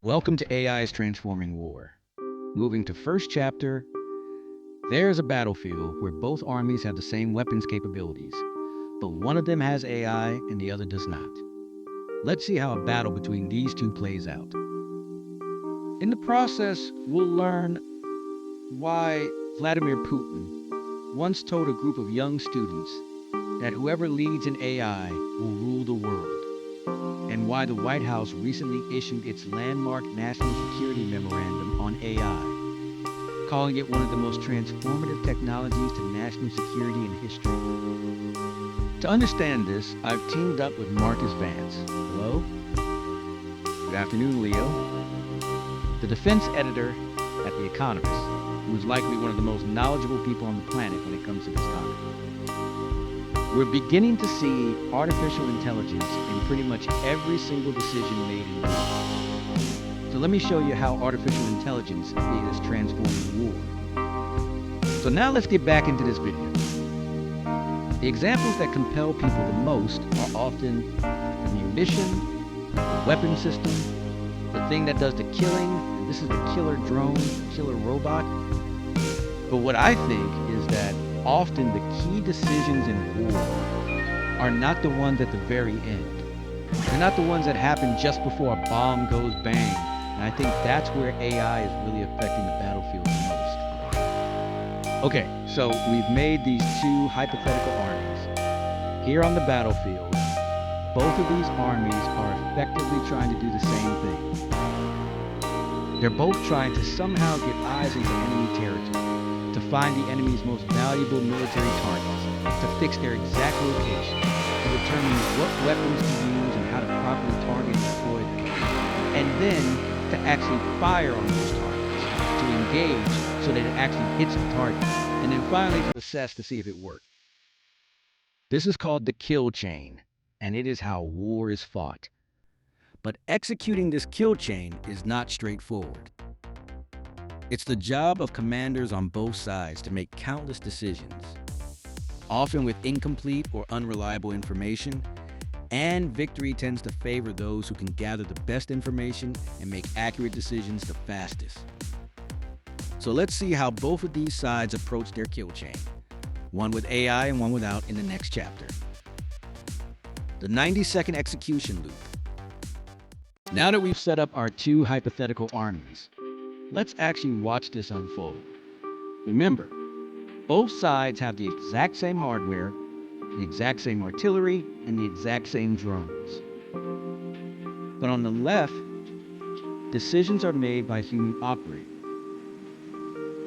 Welcome to AI's Transforming War. Moving to first chapter, there's a battlefield where both armies have the same weapons capabilities, but one of them has AI and the other does not. Let's see how a battle between these two plays out. In the process, we'll learn why Vladimir Putin once told a group of young students that whoever leads in AI will rule the world, and why the White House recently issued its landmark national security memorandum on AI, calling it one of the most transformative technologies to national security in history. To understand this, I've teamed up with Marcus Vance. Hello? Good afternoon, Leo. The defense editor at The Economist, who is likely one of the most knowledgeable people on the planet when it comes to this topic. We're beginning to see artificial intelligence in pretty much every single decision made in war. So let me show you how artificial intelligence is transforming war. So now let's get back into this video. The examples that compel people the most are often the munition, the weapon system, the thing that does the killing, and this is the killer drone, killer robot. But what I think is that often the key decisions in war are not the ones at the very end. They're not the ones that happen just before a bomb goes bang. And I think that's where AI is really affecting the battlefield the most. Okay, so we've made these two hypothetical armies. Here on the battlefield, both of these armies are effectively trying to do the same thing. They're both trying to somehow get eyes into enemy territory, to find the enemy's most valuable military targets, to fix their exact location, to determine what weapons to use and how to properly target and deploy them, and then to actually fire on those targets, to engage so that it actually hits the target, and then finally to assess to see if it worked. This is called the kill chain, and it is how war is fought. But executing this kill chain is not straightforward. It's the job of commanders on both sides to make countless decisions, often with incomplete or unreliable information, and victory tends to favor those who can gather the best information and make accurate decisions the fastest. So let's see how both of these sides approach their kill chain, one with AI and one without, in the next chapter. The 90-second execution loop. Now that we've set up our two hypothetical armies, let's actually watch this unfold. Remember, both sides have the exact same hardware, the exact same artillery, and the exact same drones. But on the left, decisions are made by human operators.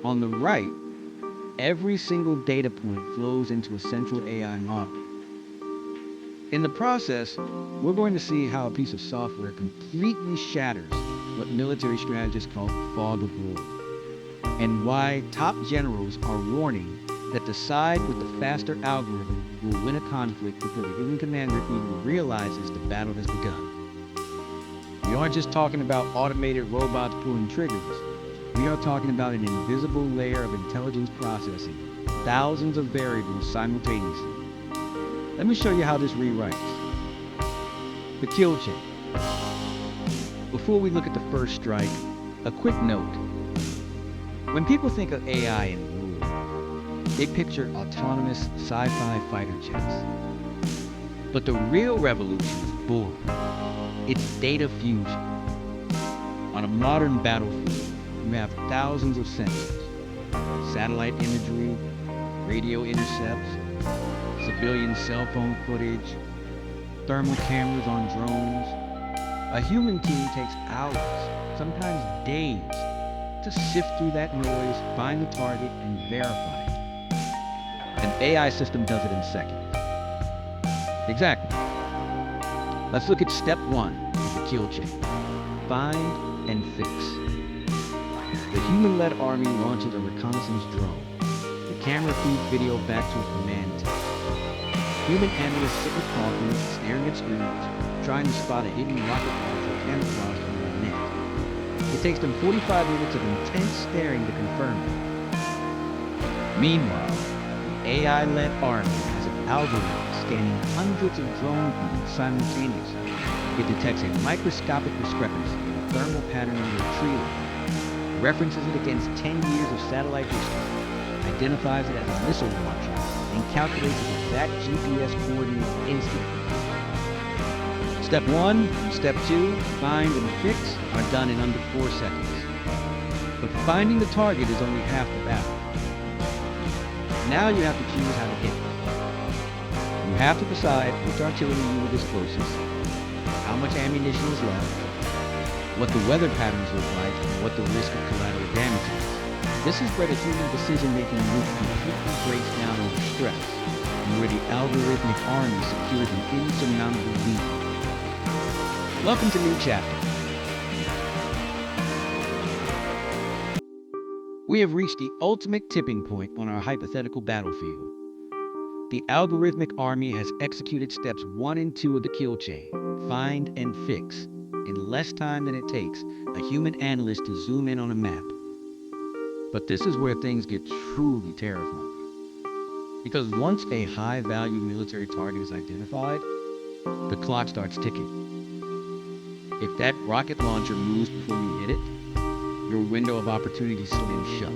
On the right, every single data point flows into a central AI model. In the process, we're going to see how a piece of software completely shatters what military strategists call the fog of war, and why top generals are warning that the side with the faster algorithm will win a conflict before the human commander even realizes the battle has begun. We aren't just talking about automated robots pulling triggers. We are talking about an invisible layer of intelligence processing thousands of variables simultaneously. Let me show you how this rewrites. The kill chain. Before we look at the first strike, a quick note. When people think of AI in war, they picture autonomous sci-fi fighter jets. But the real revolution is born. It's data fusion. On a modern battlefield, you have thousands of sensors, satellite imagery, radio intercepts, civilian cell phone footage, thermal cameras on drones. A human team takes hours, sometimes days, to sift through that noise, find the target, and verify it. An AI system does it in seconds. Exactly. Let's look at step one of the kill chain. Find and fix. The human-led army launches a reconnaissance drone. The camera feeds video back to a command team. Human analysts sit with coffee, staring at screens, trying to spot a hidden rocket launcher camouflaged under a net. It takes them 45 minutes of intense staring to confirm it. Meanwhile, the AI-led army has an algorithm scanning hundreds of drone feeds simultaneously. It detects a microscopic discrepancy in thermal pattern under a tree line, references it against 10 years of satellite history, identifies it as a missile launcher, and calculates its exact GPS coordinates instantly. Step 1 and Step 2, find and fix, are done in under 4 seconds. But finding the target is only half the battle. Now you have to choose how to hit it. You have to decide which artillery unit is closest, how much ammunition is left, what the weather patterns look like, and what the risk of collateral damage is. This is where the human decision-making loop completely breaks down under stress, and where the algorithmic army secures an insurmountable lead. Welcome to New Chapter. We have reached the ultimate tipping point on our hypothetical battlefield. The algorithmic army has executed steps 1 and 2 of the kill chain, find and fix, in less time than it takes a human analyst to zoom in on a map. But this is where things get truly terrifying. Because once a high-value military target is identified, the clock starts ticking. If that rocket launcher moves before you hit it, your window of opportunity slams shut.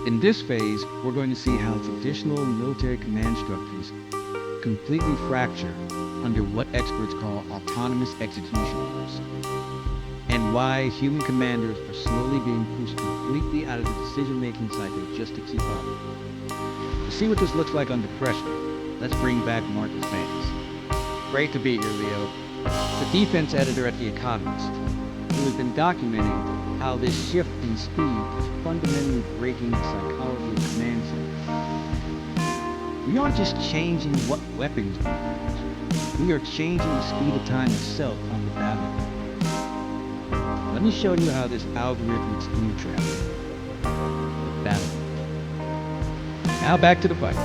In this phase, we're going to see how traditional military command structures completely fracture under what experts call autonomous execution orders, and why human commanders are slowly being pushed completely out of the decision-making cycle just to keep up. To see what this looks like under pressure, let's bring back Marcus Vance. Great to be here, Leo. The defense editor at The Economist, who has been documenting how this shift in speed is fundamentally breaking the psychology of command centers. We aren't just changing what weapons we use, we are changing the speed of time itself on the battlefield. Let me show you how this algorithmic speed trap the battlefield. Now back to the fight.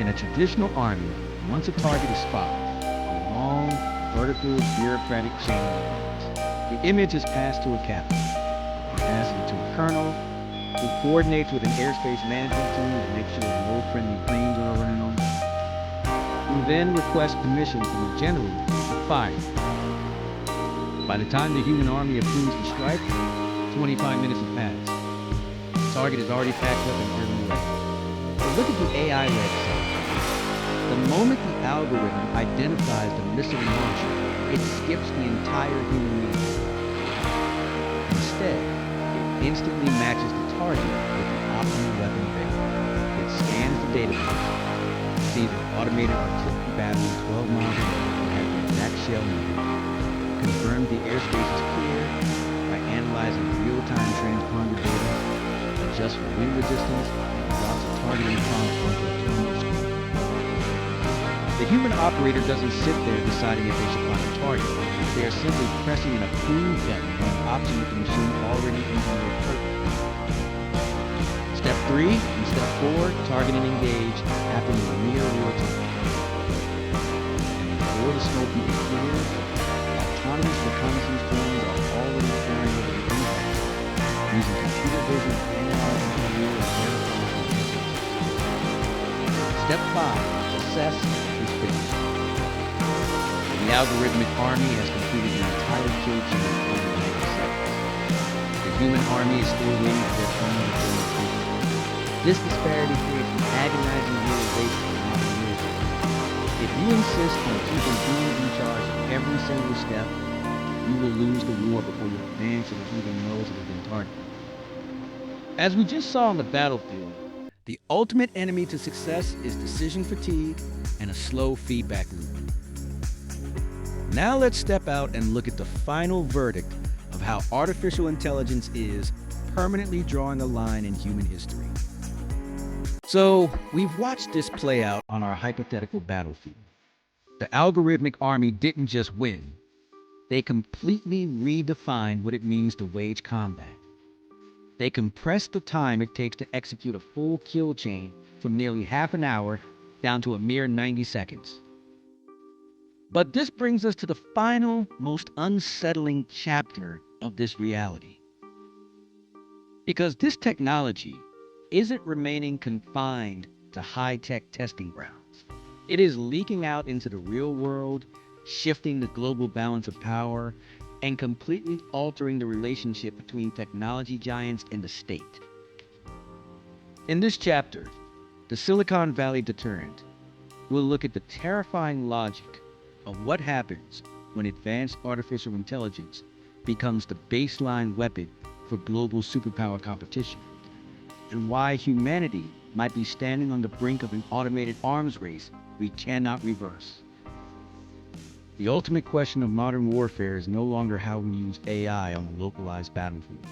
In a traditional army, once a target is spotted, a long, vertical, bureaucratic chain of events. The image is passed to a captain, passed it to a colonel, who coordinates with an airspace management team to make sure no friendly planes are around, who then requests permission from the general to fire. By the time the human army approves the strike, 25 minutes have passed. The target is already packed up and driven away. But look at the AI website. The moment the algorithm identifies the missile launcher, it skips the entire human movement. Instead, it instantly matches the target with the optimal weapon pick. It scans the database, sees an automated artillery battery 12 miles away that has the exact shell number, confirms the airspace is clear by analyzing real-time transponder data, adjusts for wind resistance, and drops a targeting prompt onto a terminal screen. The human operator doesn't sit there deciding if they should find a target. They are simply pressing an approve button on an option that the machine already engineered perfectly. Step 3 and Step 4, target and engage, happen in near real time. And before the smoke even clears, autonomous reconnaissance drones are already flying over the impact, using computer vision to analyze the real and verify the message. Step 5, assess is finished. The algorithmic army has completed the entire kill chain in under 90 seconds. The human army is still waiting for their turn before it finishes. This disparity creates an agonizing realization of modern military. If you insist on keeping humans in charge of every single step, you will lose the war before your command should even knows it has been targeted. As we just saw on the battlefield, the ultimate enemy to success is decision fatigue and a slow feedback loop. Now let's step out and look at the final verdict of how artificial intelligence is permanently drawing a line in human history. So, we've watched this play out on our hypothetical battlefield. The algorithmic army didn't just win. They completely redefined what it means to wage combat. They compressed the time it takes to execute a full kill chain from nearly half an hour down to a mere 90 seconds. But this brings us to the final, most unsettling chapter of this reality. Because this technology isn't remaining confined to high-tech testing grounds. It is leaking out into the real world, shifting the global balance of power, and completely altering the relationship between technology giants and the state. In this chapter, The Silicon Valley Deterrent, we'll look at the terrifying logic of what happens when advanced artificial intelligence becomes the baseline weapon for global superpower competition, and why humanity might be standing on the brink of an automated arms race we cannot reverse. The ultimate question of modern warfare is no longer how we use AI on a localized battlefield.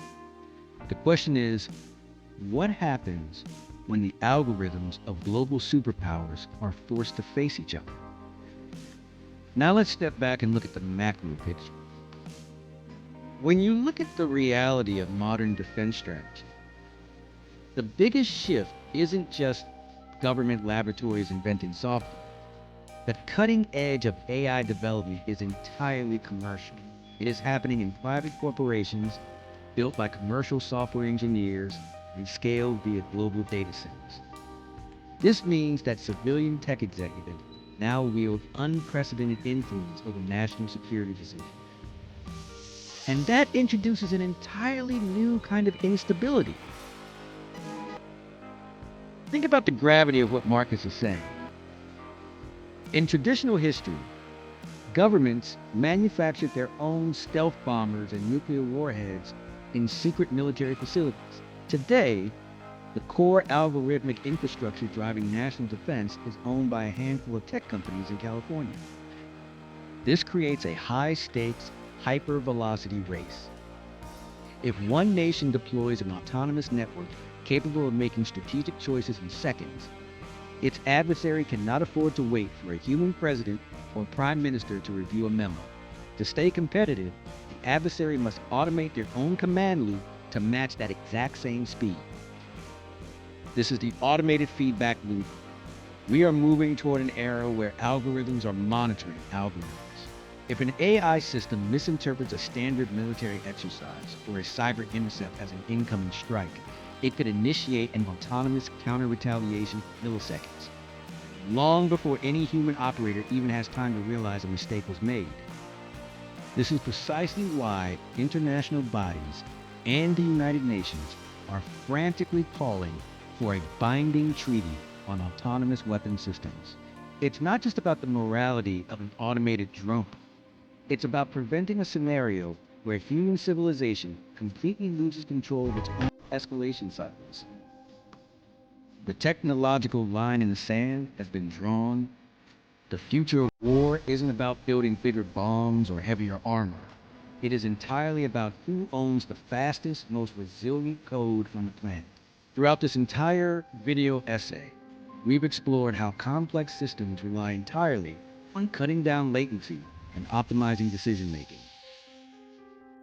The question is, what happens when the algorithms of global superpowers are forced to face each other? Now let's step back and look at the macro picture. When you look at the reality of modern defense strategy, the biggest shift isn't just government laboratories inventing software. The cutting edge of AI development is entirely commercial. It is happening in private corporations, built by commercial software engineers, and scaled via global data centers. This means that civilian tech executives now wield unprecedented influence over national security decisions. And that introduces an entirely new kind of instability. Think about the gravity of what Marcus is saying. In traditional history, governments manufactured their own stealth bombers and nuclear warheads in secret military facilities. Today, the core algorithmic infrastructure driving national defense is owned by a handful of tech companies in California. This creates a high-stakes, hyper-velocity race. If one nation deploys an autonomous network capable of making strategic choices in seconds, its adversary cannot afford to wait for a human president or prime minister to review a memo. To stay competitive, the adversary must automate their own command loop to match that exact same speed. This is the automated feedback loop. We are moving toward an era where algorithms are monitoring algorithms. If an AI system misinterprets a standard military exercise or a cyber intercept as an incoming strike, it could initiate an autonomous counter-retaliation in milliseconds, long before any human operator even has time to realize a mistake was made. This is precisely why international bodies and the United Nations are frantically calling for a binding treaty on autonomous weapon systems. It's not just about the morality of an automated drone. It's about preventing a scenario where human civilization completely loses control of its own escalation cycles. The technological line in the sand has been drawn. The future of war isn't about building bigger bombs or heavier armor. It is entirely about who owns the fastest, most resilient code on the planet. Throughout this entire video essay, we've explored how complex systems rely entirely on cutting down latency and optimizing decision-making.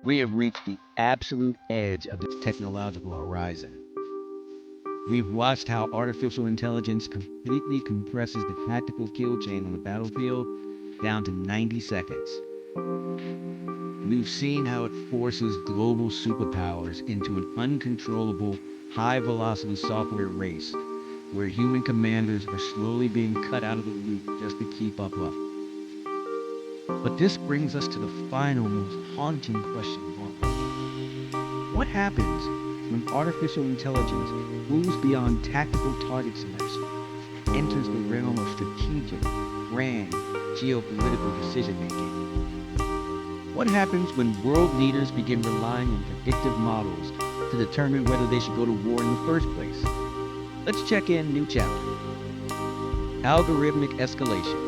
We have reached the absolute edge of this technological horizon. We've watched how artificial intelligence completely compresses the tactical kill chain on the battlefield down to 90 seconds. We've seen how it forces global superpowers into an uncontrollable, high-velocity software race where human commanders are slowly being cut out of the loop just to keep up. But this brings us to the final, most haunting question of all. What happens when artificial intelligence moves beyond tactical target selection, enters the realm of strategic, grand, geopolitical decision-making? What happens when world leaders begin relying on predictive models to determine whether they should go to war in the first place? Let's check in new chapter. Algorithmic escalation.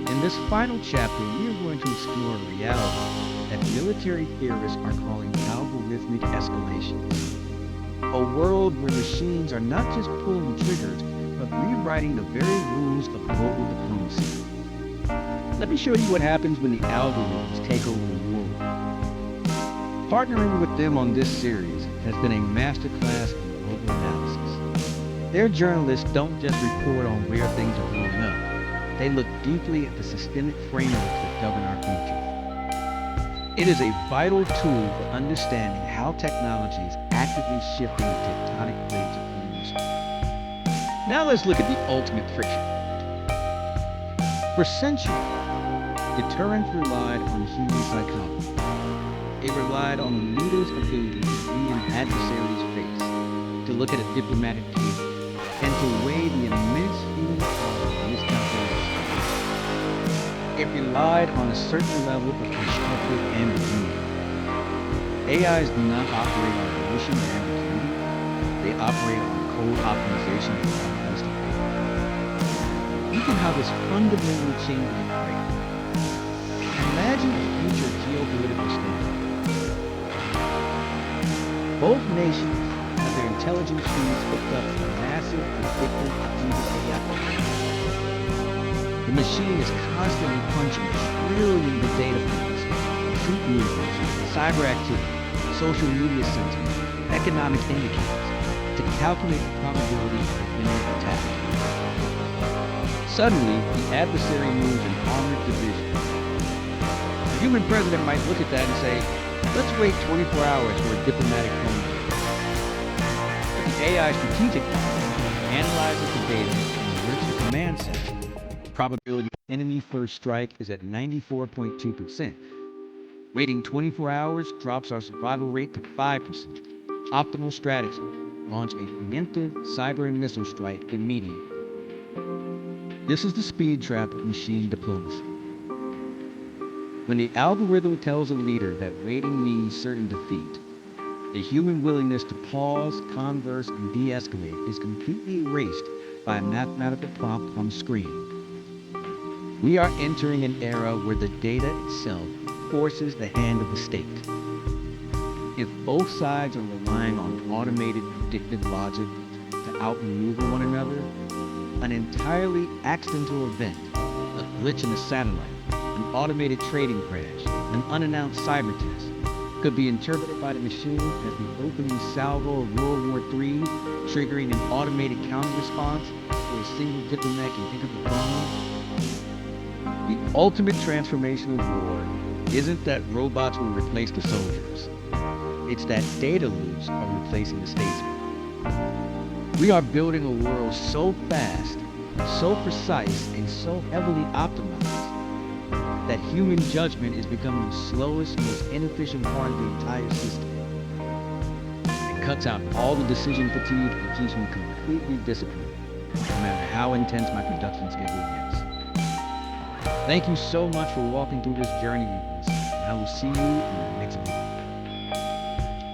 In this final chapter, we are going to explore a reality that military theorists are calling algorithmic escalation. A world where machines are not just pulling triggers, but rewriting the very rules of global diplomacy. Let me show you what happens when the algorithms take over the world. Partnering with them on this series has been a masterclass in global analysis. Their journalists don't just report on where things are blowing up. They look deeply at the systemic frameworks that govern our future. It is a vital tool for understanding how technology is actively shifting the tectonic plates of human history. Now let's look at the ultimate friction. For centuries, Deterrence relied on human psychology. It relied on a leader's ability to read an adversary's face, to look at a diplomatic table, and to weigh the immense human cost of miscalculation. It relied on a certain level of constructive ambiguity. AIs do not operate on volition or ambiguity. They operate on code optimization and probabilistic thinking. Look at how this fundamentally changes the brain. Imagine a future geopolitical standard. Both nations have their intelligence feeds hooked up to massive predictive AI. The machine is constantly punching trillions of data points, troop movements, cyber activity, social media sentiment, economic indicators, to calculate the probability of an imminent attack. Suddenly, the adversary moves in armored division. The human president might look at that and say, let's wait 24 hours for a diplomatic phone call. But the AI strategic mind analyzes the data and alerts the command center. The probability of enemy first strike is at 94.2%. Waiting 24 hours drops our survival rate to 5%. Optimal strategy: launch a preemptive cyber and missile strike immediately. This is the speed trap of machine diplomacy. When the algorithm tells a leader that waiting means certain defeat, the human willingness to pause, converse, and de-escalate is completely erased by a mathematical prompt on the screen. We are entering an era where the data itself forces the hand of the state. If both sides are relying on automated predictive logic to outmaneuver one another, an entirely accidental event, a glitch in a satellite, an automated trading crash, an unannounced cyber test, could be interpreted by the machine as the opening salvo of World War III, triggering an automated counter-response where a single diplomat can pick up the phone. The ultimate transformation of war isn't that robots will replace the soldiers. It's that data loops are replacing the statesmen. We are building a world so fast, so precise, and so heavily optimized that human judgment is becoming the slowest, most inefficient part of the entire system. It cuts out all the decision fatigue and keeps me completely disciplined, no matter how intense my production schedule gets. Thank you so much for walking through this journey with us. I will see you in the next video.